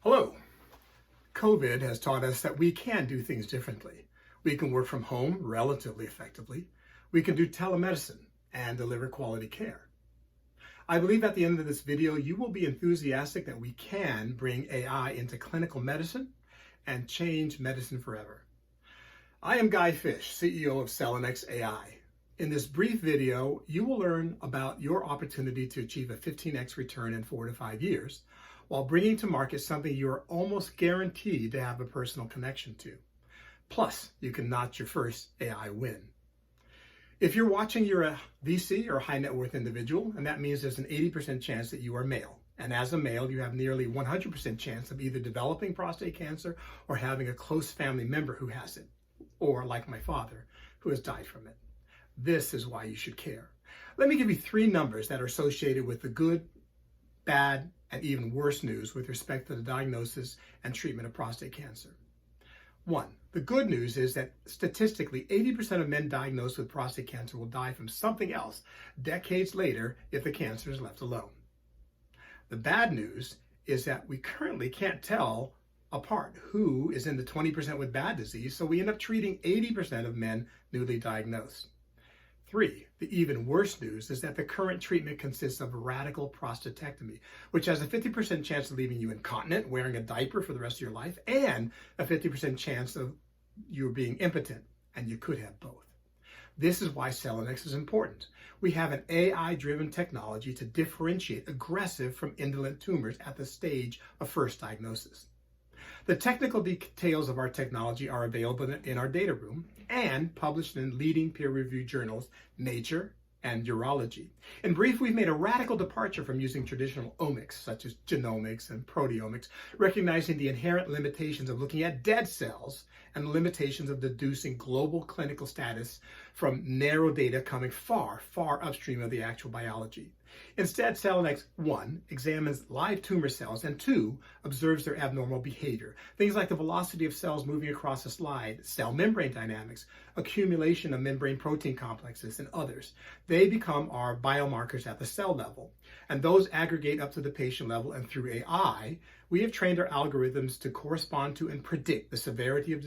Hello. COVID has taught us that we can do things differently. We can work from home relatively effectively. We can do telemedicine and deliver quality care. I believe at the end of this video, you will be enthusiastic that we can bring AI into clinical medicine and change medicine forever. I am Guy Fish, CEO of CELLANYX.ai. In this brief video, you will learn about your opportunity to achieve a 15x return in 4 to 5 years, while bringing to market something you are almost guaranteed to have a personal connection to. Plus, you can notch your first AI win. If you're watching, you're a VC or high net worth individual, and that means there's an 80% chance that you are male. And as a male, you have nearly 100% chance of either developing prostate cancer or having a close family member who has it, or like my father, who has died from it. This is why you should care. Let me give you 3 numbers that are associated with the good, bad, and even worse news with respect to the diagnosis and treatment of prostate cancer. 1, the good news is that statistically, 80% of men diagnosed with prostate cancer will die from something else decades later if the cancer is left alone. The bad news is that we currently can't tell apart who is in the 20% with bad disease, so we end up treating 80% of men newly diagnosed. 3, the even worse news is that the current treatment consists of radical prostatectomy, which has a 50% chance of leaving you incontinent, wearing a diaper for the rest of your life, and a 50% chance of you being impotent, and you could have both. This is why CELLANYX is important. We have an AI-driven technology to differentiate aggressive from indolent tumors at the stage of first diagnosis. The technical details of our technology are available in our data room and published in leading peer-reviewed journals, Nature and Urology. In brief, we've made a radical departure from using traditional omics, such as genomics and proteomics, recognizing the inherent limitations of looking at dead cells and the limitations of deducing global clinical status from narrow data coming far, far upstream of the actual biology. Instead, CELLANYX 1 examines live tumor cells and 2 observes their abnormal behavior. Things like the velocity of cells moving across a slide, cell membrane dynamics, accumulation of membrane protein complexes, and others. They become our biomarkers at the cell level, and those aggregate up to the patient level, and through AI, we have trained our algorithms to correspond to and predict the severity of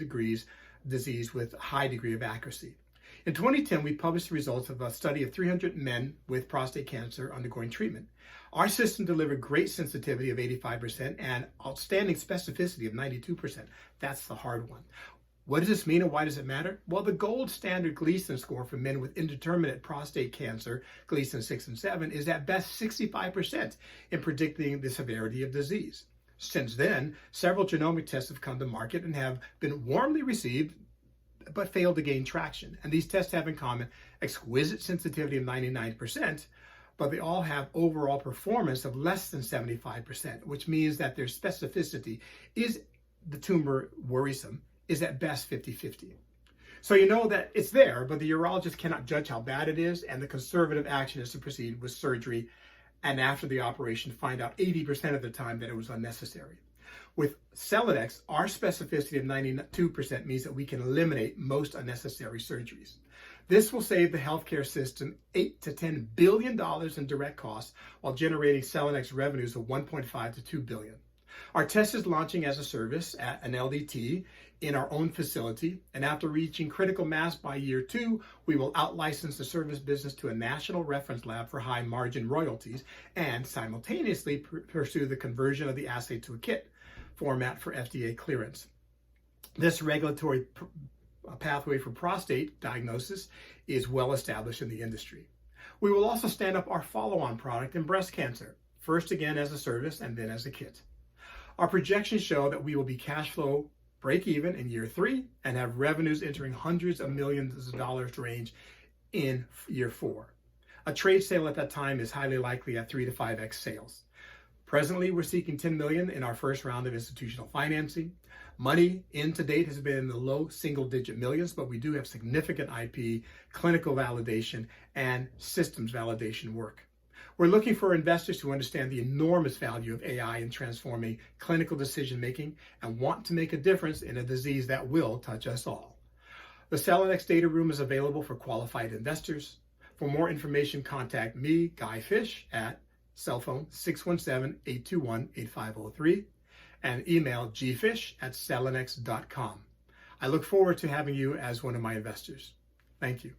disease with a high degree of accuracy. In 2010, we published the results of a study of 300 men with prostate cancer undergoing treatment. Our system delivered great sensitivity of 85% and outstanding specificity of 92%. That's the hard one. What does this mean and why does it matter? Well, the gold standard Gleason score for men with indeterminate prostate cancer, Gleason 6 and 7, is at best 65% in predicting the severity of disease. Since then, several genomic tests have come to market and have been warmly received but failed to gain traction. And these tests have in common exquisite sensitivity of 99%, but they all have overall performance of less than 75%, which means that their specificity, is the tumor worrisome, is at best 50-50. So you know that it's there, but the urologist cannot judge how bad it is, and the conservative action is to proceed with surgery, and after the operation, find out 80% of the time that it was unnecessary. With CELLANYX, our specificity of 92% means that we can eliminate most unnecessary surgeries. This will save the healthcare system $8 to $10 billion in direct costs while generating CELLANYX revenues of $1.5 to $2 billion. Our test is launching as a service at an LDT in our own facility, and after reaching critical mass by year 2, we will out-license the service business to a national reference lab for high margin royalties and simultaneously pursue the conversion of the assay to a kit format for FDA clearance. This regulatory pathway for prostate diagnosis is well established in the industry. We will also stand up our follow-on product in breast cancer, first again as a service and then as a kit. Our projections show that we will be cash flow break even in year 3 and have revenues entering hundreds of millions of dollars range in year 4. A trade sale at that time is highly likely at 3 to 5x sales. Presently, we're seeking $10 million in our first round of institutional financing. Money in to date has been in the low single-digit millions, but we do have significant IP, clinical validation, and systems validation work. We're looking for investors who understand the enormous value of AI in transforming clinical decision-making and want to make a difference in a disease that will touch us all. The CELLANYX data room is available for qualified investors. For more information, contact me, Guy Fish, at cell phone 617-821-8503. and email gfish@CELLANYX.com. I look forward to having you as one of my investors. Thank you.